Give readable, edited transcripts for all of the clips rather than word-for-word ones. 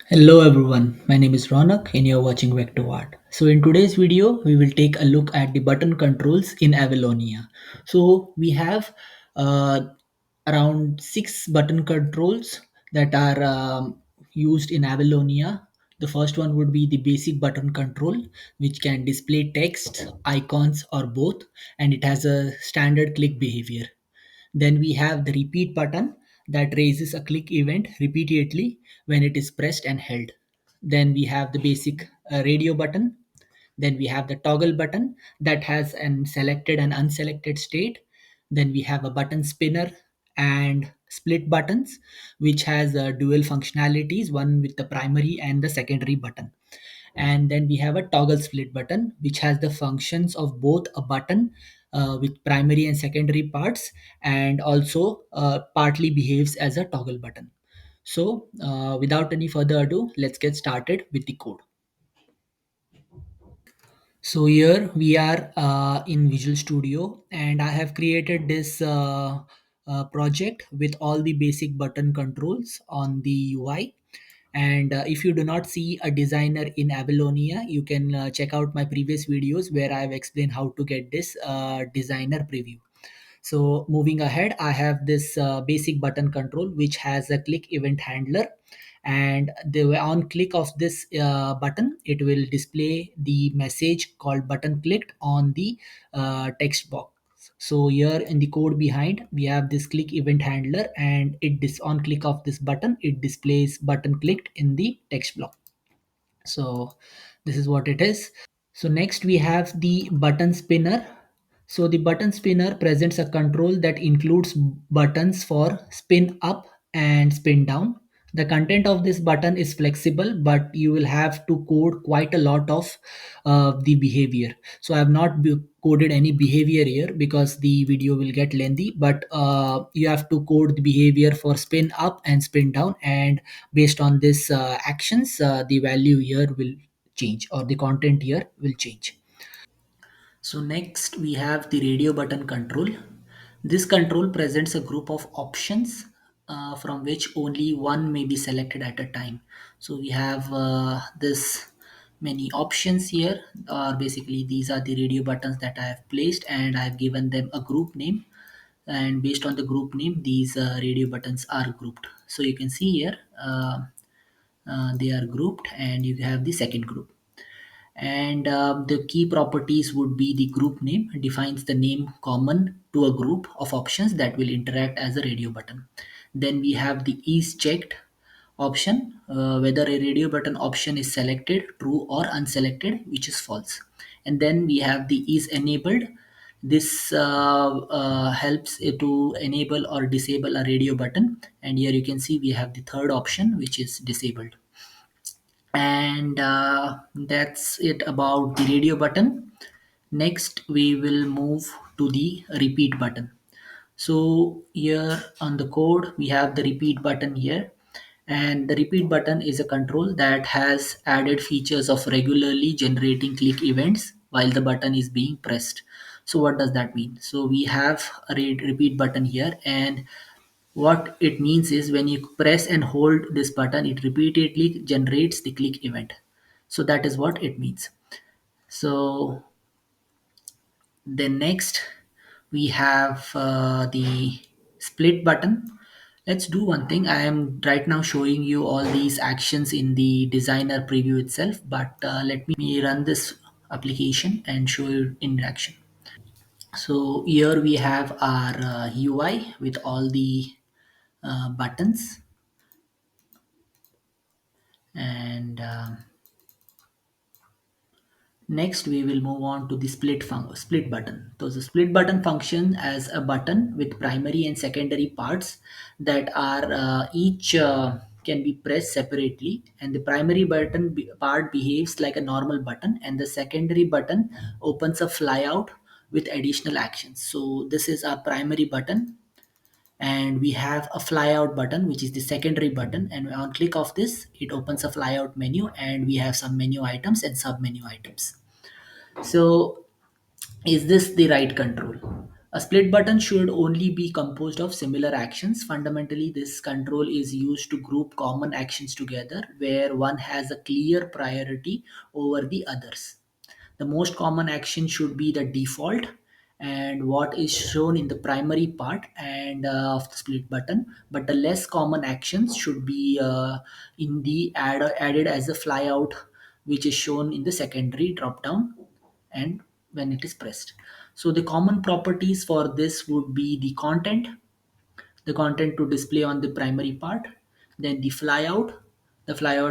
Hello everyone, my name is Ronak and you're watching VectoArt. So in today's video, we will take a look at the button controls in Avalonia. So we have uh, around 6 button controls that are used in Avalonia. The first one would be the basic button control, which can display text, icons or both, and it has a standard click behavior. Then we have the repeat button that raises a click event repeatedly when it is pressed and held. Then we have the basic radio button. Then we have the toggle button that has an selected and unselected state. Then we have a button spinner and split buttons, which has dual functionalities, one with the primary and the secondary button. And then we have a toggle split button, which has the functions of both a button with primary and secondary parts, and also partly behaves as a toggle button. So without any further ado, let's get started with the code. So here we are in Visual Studio, and I have created this project with all the basic button controls on the UI. And if you do not see a designer in Avalonia, you can check out my previous videos where I have explained how to get this designer preview. So moving ahead, I have this basic button control which has a click event handler, and on click of this button, it will display the message called button clicked on the text box. So here in the code behind, we have this click event handler, and on click of this button, it displays button clicked in the text block. So this is what it is. So next we have the button spinner. So the button spinner presents a control that includes buttons for spin up and spin down. The content of this button is flexible, but you will have to code quite a lot of the behavior. So I have not coded any behavior here because the video will get lengthy, but you have to code the behavior for spin up and spin down, and based on this actions, the value here will change, or the content here will change. So next we have the radio button control. This control presents a group of options from which only one may be selected at a time. So we have this many options here. Basically, these are the radio buttons that I have placed, and I have given them a group name. And based on the group name, these radio buttons are grouped. So you can see here they are grouped, and you have the second group. And the key properties would be the group name defines the name common to a group of options that will interact as a radio button. Then we have the is checked option, whether a radio button option is selected true or unselected, which is false. And then we have the is enabled. This helps it to enable or disable a radio button, and here you can see we have the third option, which is disabled. And that's it about the radio button. Next we will move to the repeat button. So here on the code we have the repeat button here, and the repeat button is a control that has added features of regularly generating click events while the button is being pressed. So what does that mean? So we have a repeat button here, and what it means is when you press and hold this button, it repeatedly generates the click event. So that is what it means. So then next we have the split button. Let's do one thing. I am right now showing you all these actions in the designer preview itself, but let me run this application and show you in action. So here we have our UI with all the buttons, and next we will move on to the split button. So the split button function as a button with primary and secondary parts that are each can be pressed separately, and the primary button part behaves like a normal button, and the secondary button opens a flyout with additional actions. So this is our primary button, and we have a flyout button which is the secondary button, and on click of this it opens a flyout menu, and we have some menu items and sub menu items. So is this the right control? A split button should only be composed of similar actions. Fundamentally, this control is used to group common actions together where one has a clear priority over the others. The most common action should be the default and what is shown in the primary part and of the split button, but the less common actions should be in the added as a flyout, which is shown in the secondary drop down and when it is pressed. So the common properties for this would be the content to display on the primary part, then the flyout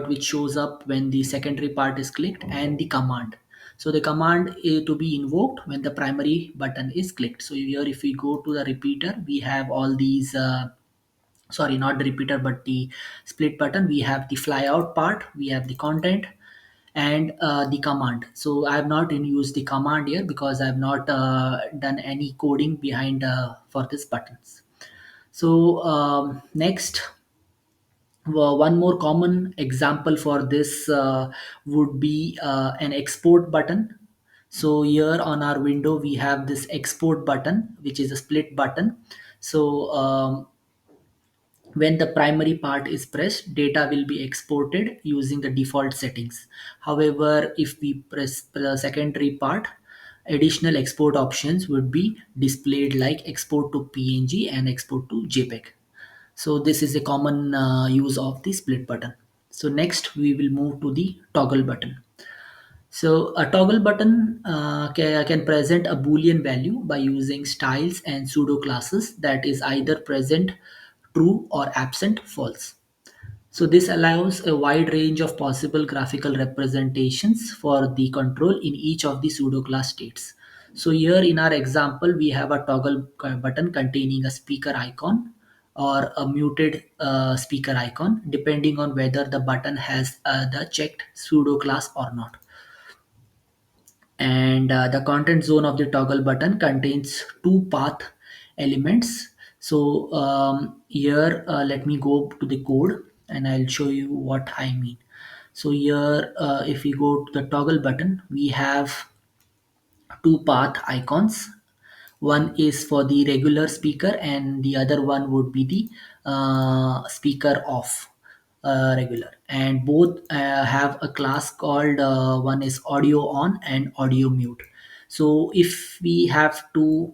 which shows up when the secondary part is clicked, and the command. So the command is to be invoked when the primary button is clicked. So here if we go to the repeater, we have all these sorry, not the repeater but the split button. We have the flyout part, we have the content, and the command. So I have not used the command here because I have not done any coding behind for these buttons. So next, one more common example for this would be an export button. So here on our window we have this export button, which is a split button. So when the primary part is pressed, data will be exported using the default settings. However, if we press the secondary part, additional export options would be displayed like export to PNG and export to JPEG. So this is a common use of the split button. So next we will move to the toggle button. So a toggle button can present a boolean value by using styles and pseudo classes that is either present true or absent false. So this allows a wide range of possible graphical representations for the control in each of the pseudo class states. So here in our example, we have a toggle button containing a speaker icon or a muted speaker icon, depending on whether the button has the checked pseudo class or not. And the content zone of the toggle button contains two path elements. So here let me go to the code and I'll show you what I mean. So here if we go to the toggle button, we have two path icons. One is for the regular speaker and the other one would be the speaker off regular, and both have a class called one is audio on and audio mute. So if we have to,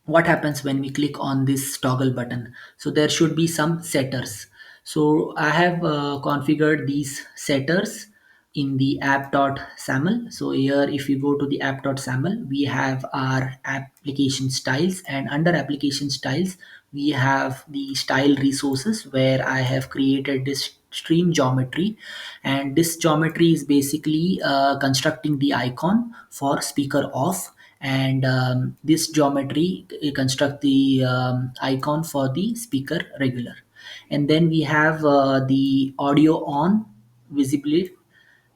what happens when we click on this toggle button, so there should be some setters. So I have configured these setters in the app.xaml. So here if you go to the app.xaml, we have our application styles, and under application styles we have the style resources where I have created this stream geometry, and this geometry is basically constructing the icon for speaker off, and this geometry construct the icon for the speaker regular. And then we have the audio on visibly,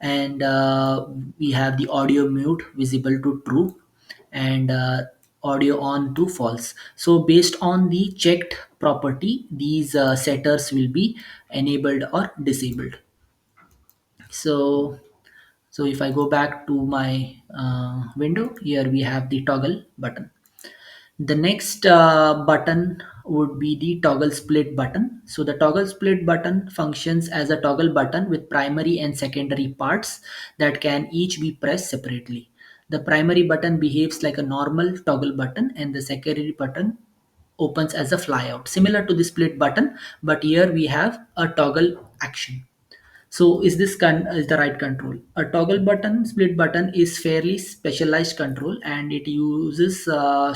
and we have the audio mute visible to true, and audio on to false. So based on the checked property, these setters will be enabled or disabled. So if I go back to my window, here we have the toggle button. The next button would be the toggle split button. So the toggle split button functions as a toggle button with primary and secondary parts that can each be pressed separately. The primary button behaves like a normal toggle button, and the secondary button opens as a flyout, similar to the split button, but here we have a toggle action. So is the right control? A toggle button, split button is fairly specialized control, and it uses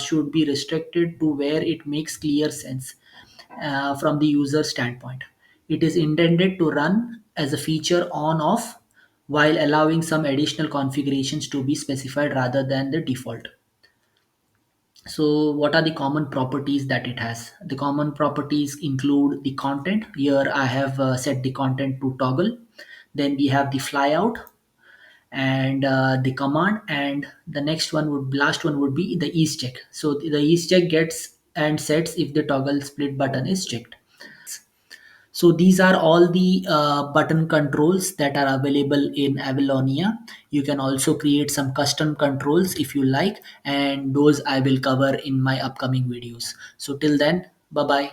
should be restricted to where it makes clear sense from the user standpoint. It is intended to run as a feature on off while allowing some additional configurations to be specified rather than the default. So what are the common properties that it has? The common properties include the content. Here I have set the content to toggle. Then we have the flyout and the command, and the next one would last one would be the ease check. So the ease check gets and sets if the toggle split button is checked. So these are all the button controls that are available in Avalonia. You can also create some custom controls if you like, and those I will cover in my upcoming videos. So till then, bye bye.